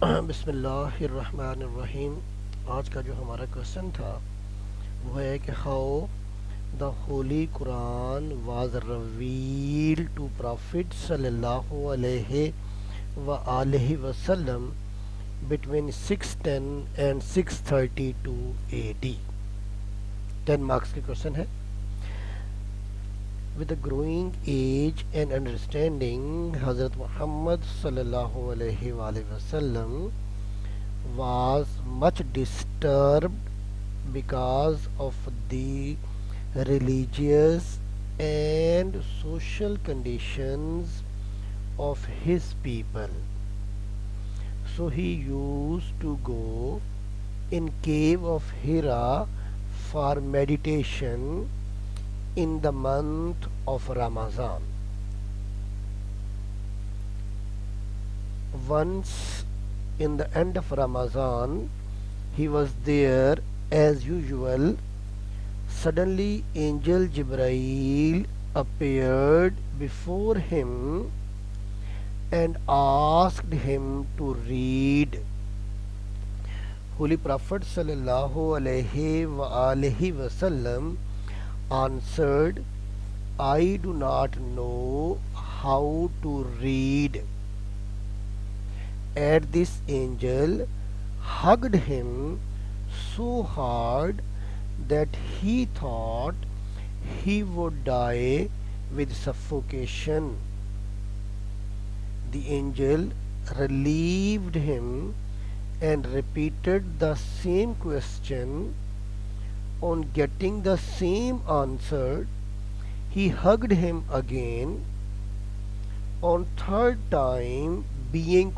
बिस्मिल्लाहिर्रहमानिर्रहीम। आज का जो हमारा क्वेश्चन था वो है कि how the holy Quran was revealed to prophet सल्लल्लाहु अलैहि व आलिहि वसल्लम बिटवीन 610 एंड 632 AD। 10 मार्क्स के क्वेश्चन है। With a growing age and understanding, Hazrat Muhammad sallallahu alaihi wasallam was much disturbed because of the religious and social conditions of his people. So he used to go in cave of Hira for meditation in the month of Ramadan. Once in the end of Ramadan, he was there as usual. Suddenly, Angel Jibrail appeared before him and asked him to read. Holy Prophet sallallahu alaihi wasallam answered, I do not know how to read. At this, angel hugged him so hard that he thought he would die with suffocation. The angel relieved him and repeated the same question. On getting the same answer, he hugged him again. On third time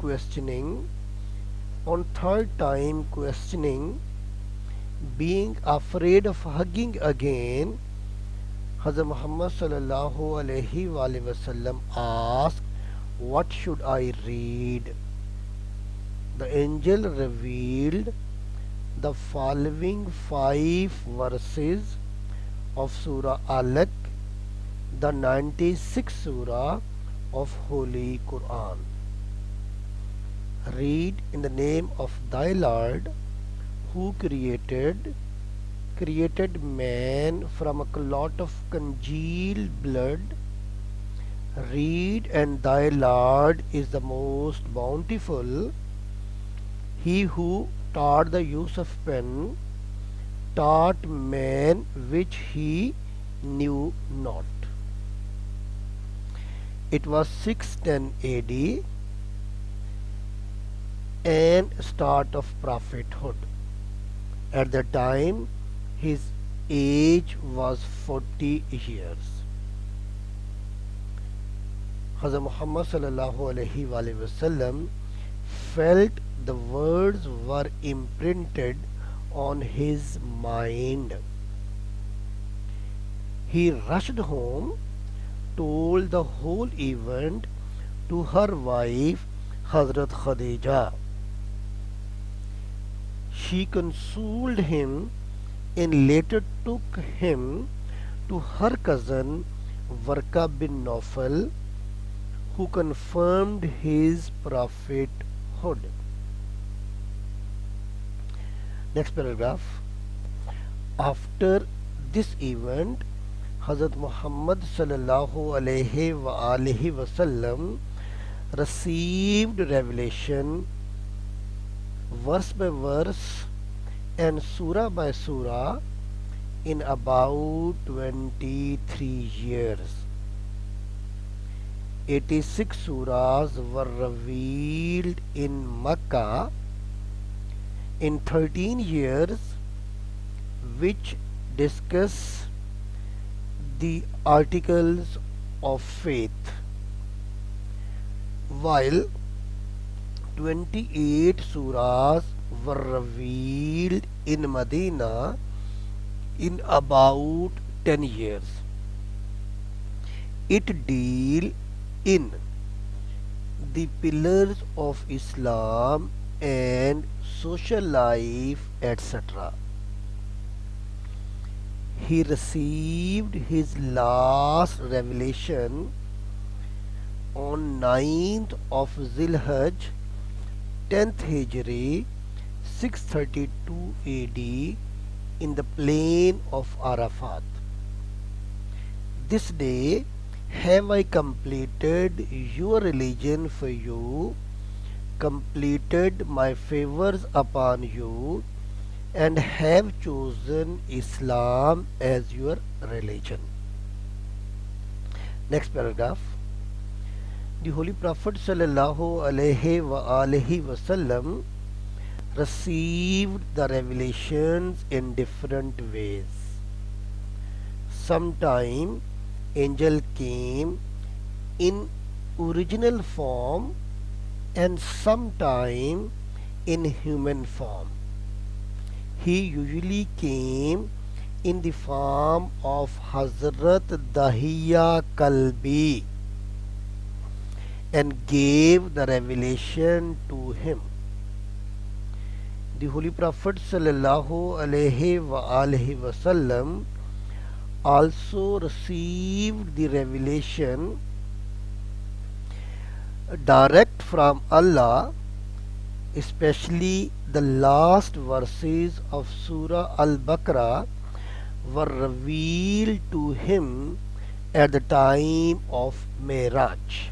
questioning, being afraid of hugging again, Hazrat Muhammad sallallahu alaihi wasallam asked, what should I read? The angel revealed the following 5 verses of Surah Alaq, the 96th Surah of Holy Quran. Read in the name of thy Lord, who created man from a clot of congealed blood. Read, and thy Lord is the most bountiful. He who taught the use of pen taught man which he knew not. It was 610 AD and start of prophethood. At the time, his age was 40 years. Hazrat Muhammad sallallahu alaihi wasallam felt the words were imprinted on his mind. He rushed home, told the whole event to her wife Hazrat Khadija. She consoled him and later took him to her cousin Warqa bin Nawfal, who confirmed his prophethood. Next paragraph. After this event, Hazrat Muhammad sallallahu alaihi wasallam received revelation verse by verse and surah by surah in about 23 years. 86 surahs were revealed in Makkah in 13 years, which discuss the articles of faith, while 28 surahs were revealed in Medina in about 10 years. It deal in the pillars of Islam and social life, etc. He received his last revelation on 9th of Zilhajj 10th Hijri 632 AD in the plain of Arafat. This day have I completed your religion for you, completed my favors upon you, and have chosen Islam as your religion. Next paragraph. The Holy Prophet sallallahu alaihi wasallam received the revelations in different ways. Sometime angel came in original form and sometime in human form. He usually came in the form of Hazrat Dahiya Kalbi and gave the revelation to him. The Holy Prophet sallallahu alaihi wasallam also received the revelation direct from Allah, especially the last verses of Surah Al-Baqarah were revealed to him at the time of Miraj.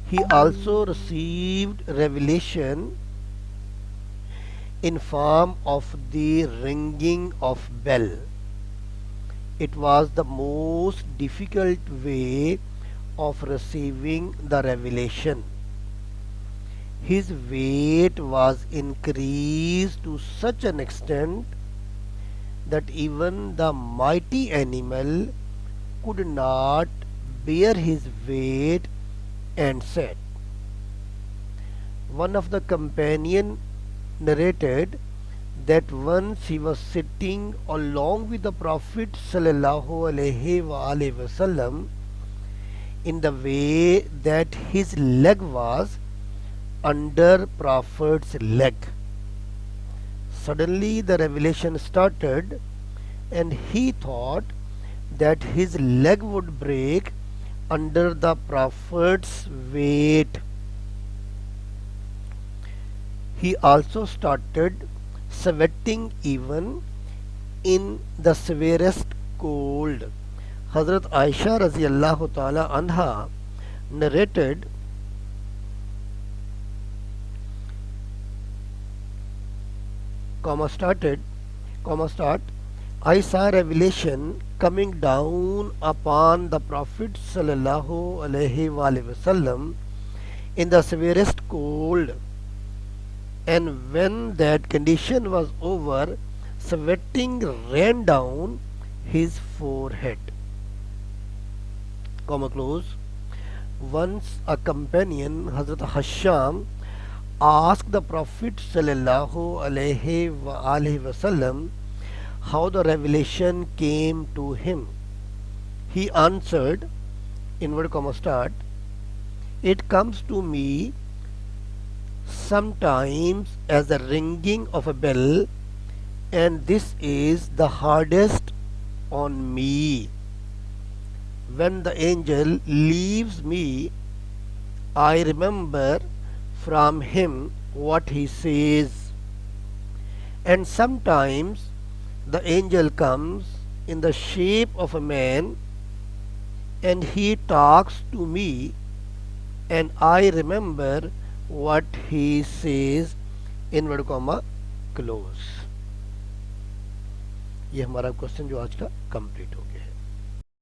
He also received revelation in form of the ringing of bell. It was the most difficult way of receiving the revelation. His weight was increased to such an extent that even the mighty animal could not bear his weight and said. One of the companions narrated that once he was sitting along with the Prophet sallallahu alaihi wasallam in the way that his leg was under Prophet's leg. Suddenly the revelation started and he thought that his leg would break under the Prophet's weight. He also started sweating even in the severest cold. Hazrat Aisha Raziyallahu Ta'ala Anha narrated start, I saw revelation coming down upon the Prophet sallallahu alaihi wasallam in the severest cold, and when that condition was over, sweating ran down his forehead. Once a companion, Hazrat Hasham, asked the Prophet sallallahu alaihi wasallam how the revelation came to him. He answered, it comes to me sometimes as the ringing of a bell, and this is the hardest on me. When the angel leaves me, I remember from him what he says, and sometimes the angel comes in the shape of a man and he talks to me and I remember what he says, inward comma close. ये हमारा question जो आज का complete हो गया है।